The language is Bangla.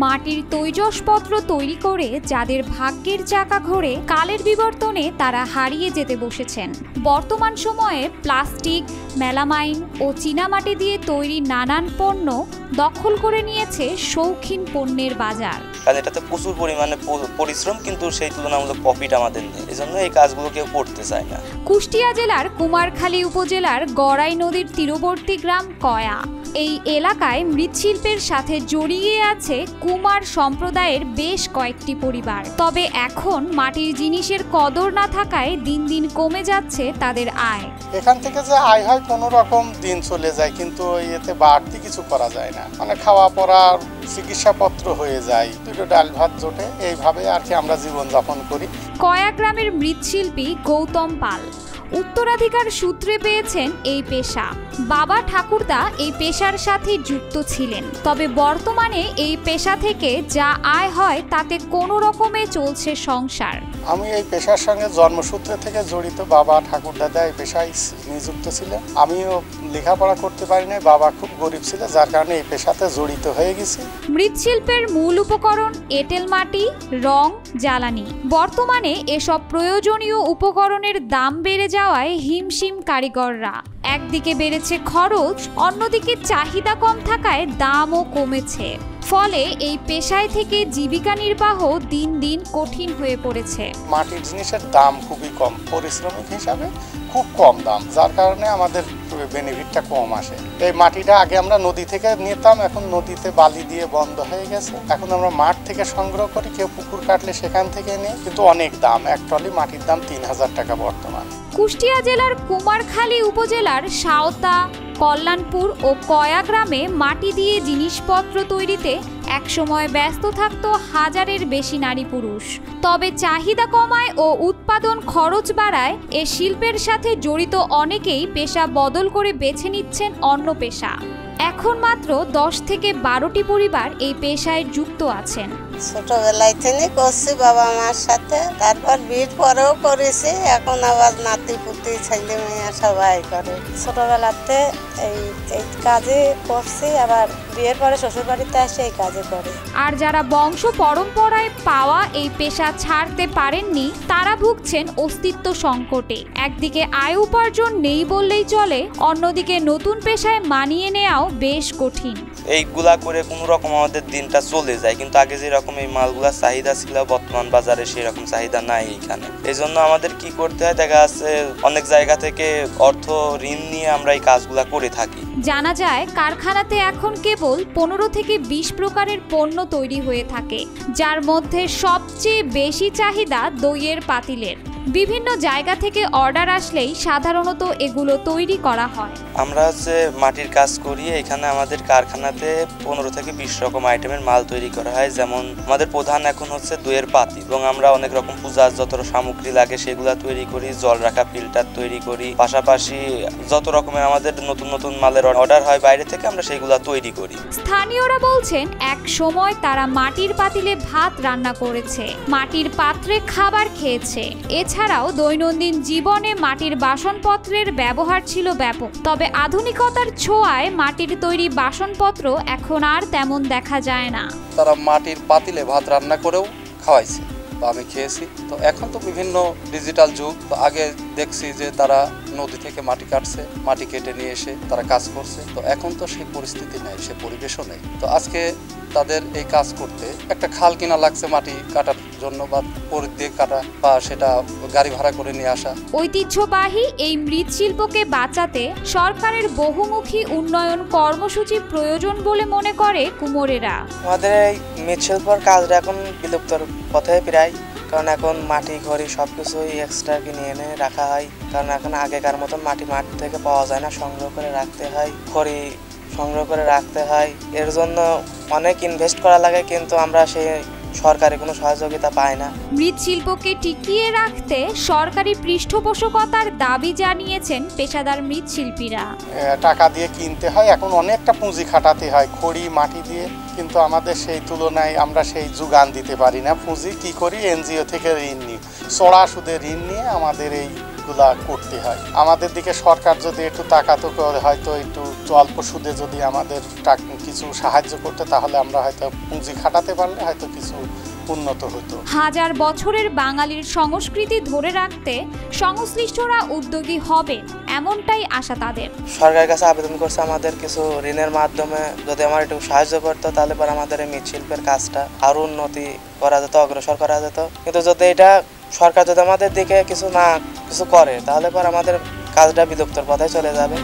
মাটির তৈজসপত্র তৈরি করে যাদের ভাগ্যের চাকা ঘোরে, কালের বিবর্তনে তারা হারিয়ে যেতে বসেছেন। বর্তমান সময়ে প্লাস্টিক, মেলামাইন ও চীনামাটি দিয়ে তৈরি নানান পণ্য দখল করে নিয়েছে শৌখিন পণ্যের বাজার। কারণ এটাতে প্রচুর পরিমাণে পরিশ্রম, কিন্তু সেই তুলনামূলক প্রফিট আমাদের নেই, এজন্য এই কাজগুলো কেউ করতে চায় না। কুষ্টিয়া জেলার কুমারখালী উপজেলার গড়াই নদীর তীরবর্তী গ্রাম কয়া। এই এলাকায় মৃৎশিল্পের সাথে জড়িয়ে আছে কুমার সম্প্রদায়ের বেশ কয়েকটি পরিবার। তবে এখন মাটির জিনিসের কদর না থাকায় দিন দিন কমে যাচ্ছে তাদের আয়। এখান থেকে যে আয় হয় কোনো রকম দিন চলে যায়, কিন্তু এতে বাড়তি কিছু করা যায় না। মানে খাওয়া পড়া, চিকিৎসাপত্র হয়ে যায়, দুটো ডাল ভাত জোটে, এইভাবে আর কি আমরা জীবনযাপন করি। কয়া গ্রামের মৃৎশিল্পী গৌতম পাল উত্তরাধিকার সূত্রে পেয়েছেন এই পেশা। বাবা ঠাকুরদা এই পেশার সাথে যুক্ত ছিলেন, তবে বর্তমানে এই পেশা থেকে যা আয় হয় তাতে কোনো রকমে চলছে সংসার। আমি এই পেশার সঙ্গে জন্মসূত্রে থেকে জড়িত। বাবা ঠাকুরদাদা এই পেশায় নিযুক্ত ছিলেন। আমিও লেখাপড়া করতে পারি না, বাবা খুব গরিব ছিল, যার কারণে এই পেশাতে জড়িত হয়ে গেছি। মৃৎশিল্পের মূল উপকরণ এঁটেল মাটি, রং, জ্বালানি। বর্তমানে এসব প্রয়োজনীয় উপকরণের দাম বেড়ে যাওয়ায় হিমশিম কারিগররা। একদিকে বেড়েছে খরচ, অন্যদিকে চাহিদা কম থাকায় দামও কমেছে। ফলে এই পেশায় থেকে জীবিকা নির্বাহ দিন দিন কঠিন হয়ে পড়েছে। মাটির জিনিসের দাম খুবই কম, পারিশ্রমিক হিসাবে খুব কম দাম, যার কারণে আমাদের বেনিফিটটা কম আসে। এই মাটিটা আগে আমরা নদী থেকে নিতাম, এখন নদীতে বালি দিয়ে বন্ধ হয়ে গেছে। এখন আমরা মাঠ থেকে সংগ্রহ করি, কেউ পুকুর কাটলে সেখান থেকে নিই, কিন্তু অনেক দাম। এক ট্রলি মাটির দাম 3000 টাকা বর্তমান। কুষ্টিয়া জেলার কুমারখালী উপজেলার সাঁওতা, কল্যাণপুর ও কয়া গ্রামে মাটি দিয়ে জিনিসপত্র তৈরিতে একসময় ব্যস্ত থাকত হাজারের বেশি নারী পুরুষ। তবে চাহিদা কমায় ও উৎপাদন খরচ বাড়ায় এ শিল্পের সাথে জড়িত অনেকেই পেশা বদল করে বেছে নিচ্ছেন অন্য পেশা। এখন মাত্র 10 থেকে 12টি পরিবার এই পেশায় যুক্ত আছেন। ছোটবেলায় থেকে করছি বাবা মার সাথে, তারপর বিয়ের পরেও করেছি, এখন আবার নাতি পুতি ছেলে মেয়ে সবাই করে। ছোটবেলাতে এই কাজে করছি, আবার বিয়ের পরে শ্বশুর বাড়িতে এসে এই কাজে করে। আর যারা বংশ পরম্পরায় পাওয়া এই পেশা ছাড়তে পারেননি, তারা ভুগছেন অস্তিত্ব সংকটে। একদিকে আয় উপার্জন নেই বললেই চলে, অন্যদিকে নতুন পেশায় মানিয়ে নেওয়াও বেশ কঠিন। এইগুলা করে কোনো রকম আমাদের দিনটা চলে যায়, কিন্তু আগে যেরকম এই মালগুলার চাহিদা ছিল বর্তমান বাজারে সেরকম চাহিদা নাই এইখানে। এই জন্য আমাদের কি করতে হয়, দেখা যাচ্ছে অনেক জায়গা থেকে অর্থ ঋণ নিয়ে আমরা এই কাজগুলা করে থাকি। জানা যায় কারখানাতে এখন কেবল 15 থেকে 20 প্রকারের পণ্য তৈরি হয়ে থাকে, যার মধ্যে সবচেয়ে বেশি চাহিদা দইয়ের পাতিলের। বিভিন্ন জায়গা থেকে অর্ডার আসলেই সাধারণত এগুলো তৈরি করা হয়। আমরা মাটির কাজ করি, এখানে আমাদের কারখানাতে 15 থেকে 20 রকম আইটেমের মাল তৈরি করা হয়। যেমন আমাদের প্রধান এখন দইয়ের পাতি, এবং আমরা অনেক রকম পূজার যত সামগ্রী লাগে সেগুলা তৈরি করি, জল রাখা ফিল্টার তৈরি করি, পাশাপাশি যত রকমের আমাদের নতুন নতুন মালের অর্ডার হয় বাইরে থেকে, আমরা সেগুলা তৈরি করি। স্থানীয়রা বলছেন এক সময় তারা মাটির পাতিলে ভাত রান্না করেছে, মাটির পাত্রে খাবার খেয়েছে। এছাড়াও দৈনন্দিন জীবনে মাটির বাসনপত্রের ব্যবহার ছিল ব্যাপক। তবে আধুনিকতার ছোঁয়ায় মাটির তৈরি বাসনপত্র এখন আর তেমন দেখা যায় না। তারা মাটির পাতিলে ভাত রান্না করেও খাওয়াইছে, তো আমি খেয়েছি। তো এখন তো বিভিন্ন ডিজিটাল যুগ, তো আগে দেখছি যে তারা নদী থেকে মাটি কাটছে, মাটি কেটে নিয়ে এসে তারা কাজ করছে। তো এখন তো সেই পরিস্থিতি নেই, সে পরিবেশও নেই। তো আজকে তাদের এই কাজ করতে একটা খাল কিনা লাগছে মাটি কাটার জন্য, বা পরিধ দিয়ে কাটা, বা সেটা গাড়ি ভাড়া করে নিয়ে আসা। ঐতিহ্যবাহী এই মৃৎশিল্পকে বাঁচাতে সরকারের বহুমুখী উন্নয়ন কর্মসূচি প্রয়োজন বলে মনে করে কুমোরেরা। আমাদের এই মৃৎশিল্পর কাজটা এখন বিলুপ্তর পথে প্রায়, কারণ এখন মাটি খড়ি সবকিছুই এক্সট্রা কিনে এনে রাখা হয়। কারণ এখন আগেকার মতন মাটি মাঠ থেকে পাওয়া যায় না, সংগ্রহ করে রাখতে হয়, খড়ি সংগ্রহ করে রাখতে হয়। এর জন্য অনেক ইনভেস্ট করা লাগে, কিন্তু আমরা সেই সরকারি কোনো সহযোগিতা পায় না। মৃৎশিল্পকে টিকিয়ে রাখতে সরকারি পৃষ্ঠপোষকতার দাবি জানিয়েছেন পেশাদার মৃৎশিল্পীরা। টাকা দিয়ে কিনতে হয়, এখন অনেকটা পুঁজি খাটাতে হয় খড়ি মাটি দিয়ে, কিন্তু আমাদের সেই তুলনায় আমরা সেই যোগান দিতে পারি না। পুঁজি কি করি, এনজিও থেকে ঋণ নিই, চড়া সুদে ঋণ নিয়ে আমাদের এই কাজগুলা করতে হয়। আমাদের দিকে সরকার যদি একটু তাকাতো হয়তো একটু অল্প সুদে যদি আমাদের কিছু সাহায্য করতে, তাহলে আমরা হয়তো পুঁজি খাটাতে পারলে হয়তো কিছু উন্নত হতো। হাজার বছরের বাঙালির সংস্কৃতি ধরে রাখতে সংশ্লিষ্টরা উদ্যোগী হবে, এমনটাই আশা তাদের। সরকারের কাছে আবেদন করছে আমাদের কিছু ঋণের মাধ্যমে যদি আমার একটু সাহায্য করতো, তাহলে পর আমাদের এই মৃৎশিল্পের কাজটা আরো উন্নতি করা যেত, অগ্রসর করা যেত। কিন্তু যদি এটা সরকার যদি আমাদের দিকে কিছু করে, তাহলে পর আমাদের কাজটা বিলুপ্তর পথে চলে যাবে।